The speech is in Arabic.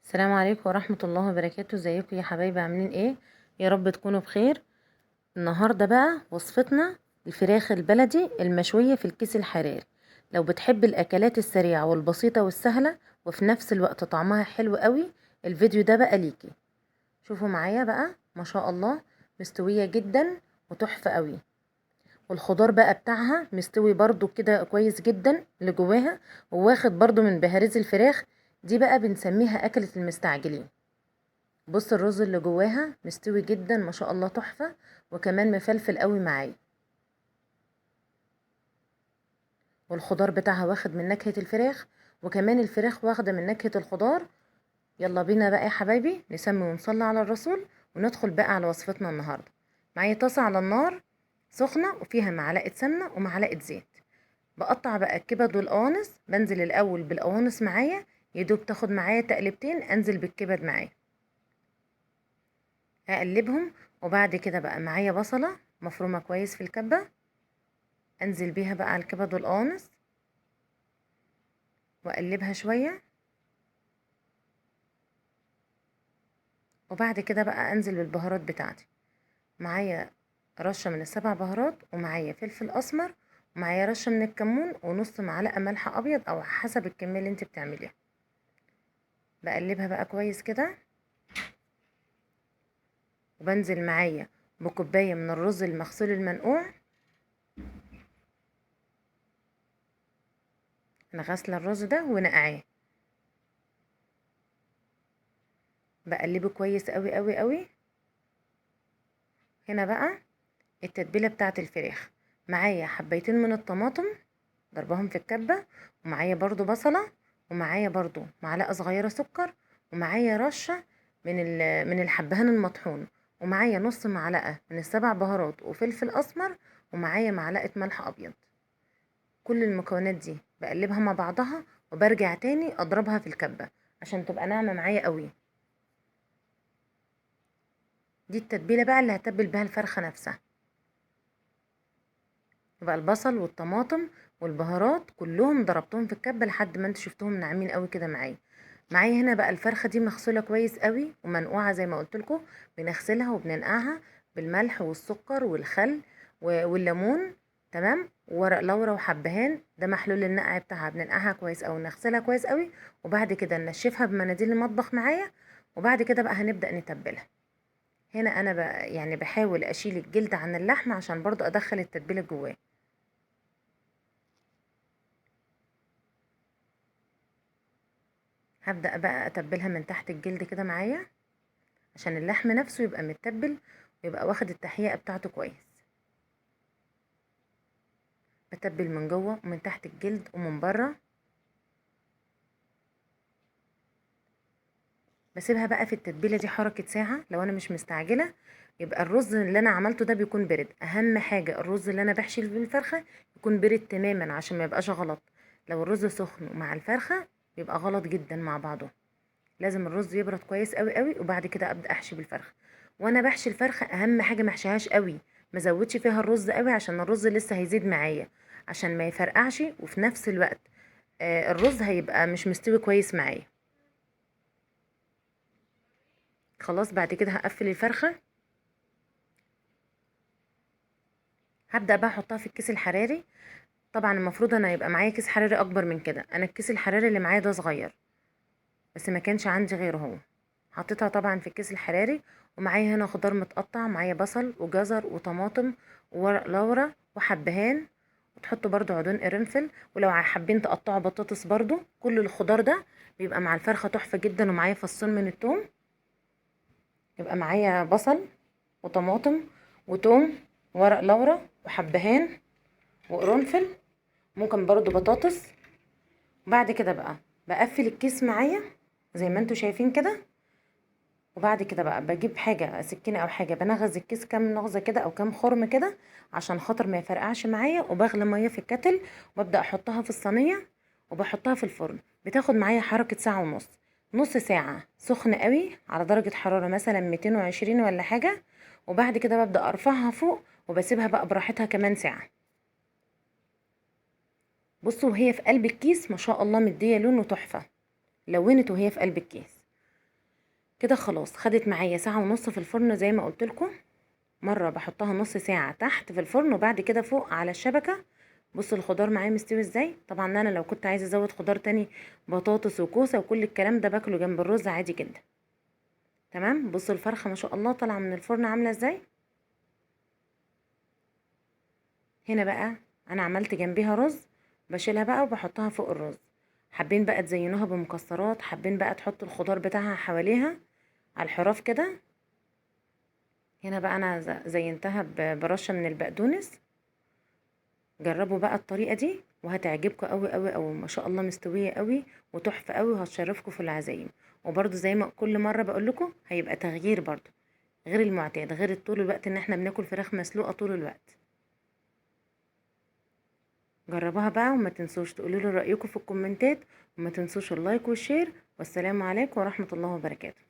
السلام عليكم ورحمة الله وبركاته. ازيكم يا حبايبي؟ عاملين ايه؟ يا رب تكونوا بخير. النهاردة بقى وصفتنا الفراخ البلدي المشوية في الكيس الحراري. لو بتحب الاكلات السريعة والبسيطة والسهلة وفي نفس الوقت طعمها حلو قوي، الفيديو ده بقى ليكي. شوفوا معايا بقى، ما شاء الله مستوية جدا وتحفة قوي. والخضار بقى بتاعها مستوي برضو كده كويس جدا اللي جواها، وواخد برضو من بهاريز الفراخ. دي بقى بنسميها أكلة المستعجلين. بص الرز اللي جواها مستوي جدا ما شاء الله تحفة، وكمان مفلفل قوي معايا، والخضار بتاعها واخد من نكهة الفراخ، وكمان الفراخ واخدة من نكهة الخضار. يلا بينا بقى يا حبايبي نسمي ونصلي على الرسول وندخل بقى على وصفتنا النهاردة. معايا طاسة على النار سخنة وفيها معلقة سمنة ومعلقة زيت. بقطع بقى الكبد والقوانص. بنزل الأول بالقوانص معايا، يدوب تاخد معايا تقلبتين، انزل بالكبد معايا اقلبهم. وبعد كده بقى معايا بصلة مفرومة كويس في الكبة، انزل بيها بقى على الكبد والقوانص واقلبها شوية. وبعد كده بقى انزل بالبهارات بتاعتي. معايا رشة من السبع بهارات، ومعايا فلفل اسمر، ومعايا رشة من الكمون، ونص معلقة ملح ابيض او حسب الكمية اللي انت بتعمليها. بقلبها بقى كويس كده. وبنزل معايا بكوباية من الرز المغسول المنقوع. انا غاسلة الرز ده ونقعاه. بقلبه كويس قوي قوي قوي. هنا بقى التتبيلة بتاعت الفراخ. معايا حبيتين من الطماطم ضربهم في الكبة، ومعايا برضو بصلة، ومعايا برضو معلقة صغيرة سكر، ومعايا رشة من الحبهان المطحون، ومعايا نص معلقة من السبع بهارات وفلفل اسمر، ومعايا معلقة ملح ابيض. كل المكونات دي بقلبها مع بعضها، وبرجع تاني اضربها في الكبة عشان تبقى ناعمة معايا قوي. دي التتبيلة بقى اللي هتبل بها الفرخة نفسها. يبقى البصل والطماطم والبهارات كلهم ضربتهم في الكبة لحد ما انتوا شفتهم ناعمين قوي كده معايا. معايا هنا بقى الفرخة دي مغسولة كويس قوي ومنقوعة زي ما قلت لكم. بنغسلها وبننقعها بالملح والسكر والخل والليمون. تمام. وورق لورا وحبهان ده محلول النقع بتاعها. بننقعها كويس قوي، نغسلها كويس قوي، وبعد كده ننشفها بمناديل المطبخ معايا. وبعد كده بقى هنبدأ نتبلها. هنا انا بقى يعني بحاول اشيل الجلد عن اللحم عشان برضو ادخل التتبيله جواه. هبدأ بقى اتبلها من تحت الجلد كده معايا عشان اللحم نفسه يبقى متبل ويبقى واخد التحقيقة بتاعته كويس. بتبل من جوه ومن تحت الجلد ومن بره. بسيبها بقى في التتبيله دي حركه ساعه لو انا مش مستعجله. يبقى الرز اللي انا عملته ده بيكون برد. اهم حاجه الرز اللي انا بحشي فيه الفرخه يكون برد تماما عشان ما يبقاش غلط. لو الرز سخن مع الفرخه بيبقى غلط جدا مع بعضه. لازم الرز يبرد كويس قوي قوي، وبعد كده ابدا احشي بالفرخه. وانا بحشي الفرخه اهم حاجه ما احشيهاش قوي، ما زودش فيها الرز قوي عشان الرز لسه هيزيد معايا، عشان ما يفرقعش، وفي نفس الوقت الرز هيبقى مش مستوي كويس معايا. خلاص بعد كده هقفل الفرخه. هبدا بقى احطها في الكيس الحراري. طبعا المفروض انا يبقى معايا كيس حراري اكبر من كده. انا الكيس الحراري اللي معايا ده صغير، بس ما كانش عندي غيره هو. حطيتها طبعا في الكيس الحراري. ومعايا هنا خضار متقطع، معايا بصل وجزر وطماطم وورق لورا وحبهان، وتحطوا برضو عودين قرنفل، ولو حابين تقطعوا بطاطس برضو. كل الخضار ده بيبقى مع الفرخة تحفة جدا. ومعايا فصين من التوم. يبقى معايا بصل وطماطم وتوم وورق لورا وحبهان وقرنفل، ممكن برضو بطاطس. بعد كده بقى بقفل الكيس معايا زي ما انتوا شايفين كده. وبعد كده بقى بجيب حاجة سكينة او حاجة بنغز الكيس كام نغزة كده او كام خرم كده عشان خاطر ما يفرقعش معايا. وبغلي مية في الكتل وببدأ احطها في الصينية وبحطها في الفرن. بتاخد معايا حركة ساعة ونص. نص ساعة سخن قوي على درجة حرارة مثلا 220 ولا حاجة. وبعد كده ببدأ ارفعها فوق وبسيبها بقى براحتها كمان ساعة. بصوا وهي في قلب الكيس ما شاء الله مدية لونه تحفة. لونت وهي في قلب الكيس. كده خلاص خدت معايا ساعة ونص في الفرن زي ما قلت لكم. مرة بحطها نص ساعة تحت في الفرن وبعد كده فوق على الشبكة. بصوا الخضار معايا مستوي ازاي. طبعا انا لو كنت عايزة ازود خضار تاني، بطاطس وكوسة وكل الكلام ده باكله جنب الرز عادي جدا. تمام. بصوا الفرخة ما شاء الله طالعة من الفرن عاملة ازاي. هنا بقى انا عملت جنبيها رز، بشيلها بقى وبحطها فوق الرز. حابين بقى تزينوها بمكسرات، حابين بقى تحطوا الخضار بتاعها حواليها على الحراف كده. هنا بقى انا زينتها برشة من البقدونس. جربوا بقى الطريقة دي وهتعجبكم قوي قوي قوي. ما شاء الله مستوية قوي وتحفة قوي وهتشرفكم في العزايم. وبرضو زي ما كل مرة بقول لكم هيبقى تغيير برضو غير المعتاد، غير طول الوقت ان احنا بناكل فراخ مسلوقة طول الوقت. جربوها بقى وما تنسوش تقولوا لي رأيكم في الكومنتات، وما تنسوش اللايك والشير. والسلام عليكم ورحمة الله وبركاته.